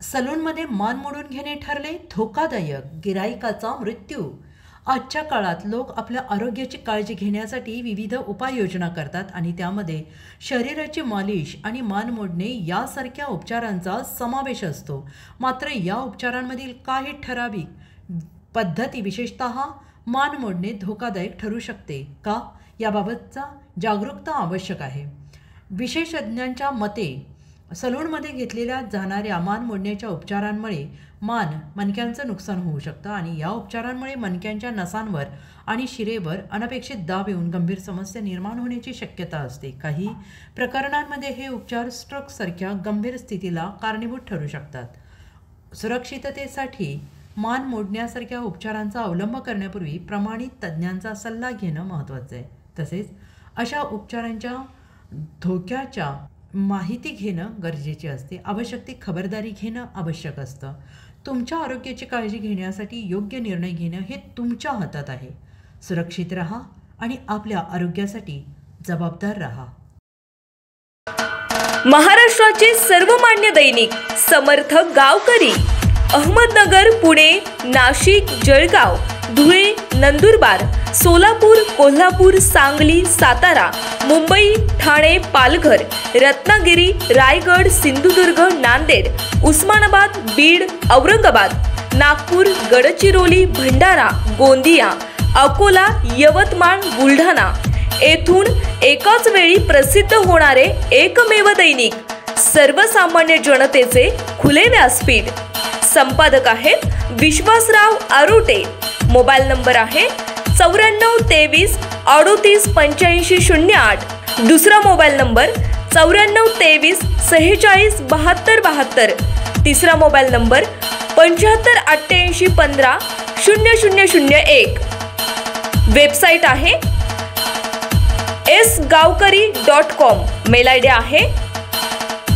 सलूनमध्ये मान मोडून घेणे ठरले धोकादायक, गिराईकाचा मृत्यू। आजच्या काळात लोक आपल्या आरोग्याची काळजी घेण्यासाठी विविध उपाययोजना करतात आणि त्यामध्ये शरीराची मालिश आणि मान मोडणे यासारख्या उपचारांचा समावेश असतो। मात्र या उपचारांमधील काही ठराविक पद्धती विशेषतः मान मोडणे धोकादायक ठरू शकते का याबाबतचा जागरूकता आवश्यक आहे। विशेषज्ञांच्या मते सलूनमध्ये घेतलेल्या जाणाऱ्या मान मोडण्याच्या उपचारांमुळे मणक्यांचं नुकसान होऊ शकतं आणि या उपचारांमुळे मणक्यांच्या नसांवर आणि शिरेवर अनपेक्षित दाब येऊन गंभीर समस्या निर्माण होण्याची शक्यता असते। काही प्रकरणांमध्ये हे उपचार स्ट्रोकसारख्या गंभीर स्थितीला कारणीभूत ठरू शकतात। सुरक्षिततेसाठी मान मोडण्यासारख्या उपचारांचा अवलंब करण्यापूर्वी प्रमाणित तज्ज्ञांचा सल्ला घेणं महत्त्वाचं आहे। तसेच अशा उपचारांच्या धोक्याच्या माहिती घेणं गरजेचे असते। आवश्यक ती खबरदारी घेणं आवश्यक असतं। तुमच्या आरोग्याची काळजी घेण्यासाठी योग्य निर्णय घेणं हे तुमच्या हातात आहे। सुरक्षित राहा आणि आपल्या आरोग्यासाठी जबाबदार राहा। महाराष्ट्राचे सर्वमान्य दैनिक समर्थ गावकरी अहमदनगर, पुणे, नाशिक, जळगाव, धुळे, नंदुरबार, सोलापूर, कोल्हापूर, सांगली, सातारा, मुंबई, ठाणे, पालघर, रत्नागिरी, रायगड, सिंधुदुर्ग, नांदेड, उस्मानाबाद, बीड, औरंगाबाद, नागपूर, गडचिरोली, भंडारा, गोंदिया, अकोला, यवतमाळ, बुलढाणा येथून एकाच वेळी प्रसिद्ध होणारे एकमेव दैनिक सर्वसामान्य जनतेचे खुले व्यासपीठ। संपादक आहेत विश्वासराव आरोटे। मोबाईल नंबर आहे 9423 38 85 08। दुसरा मोबाईल नंबर 9423 46 72 72। तिसरा मोबाईल नंबर 75 88 15 0001। वेबसाईट आहे sgavkari.com। मेल आयडी आहे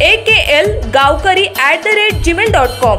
aklgavkari@gmail.com।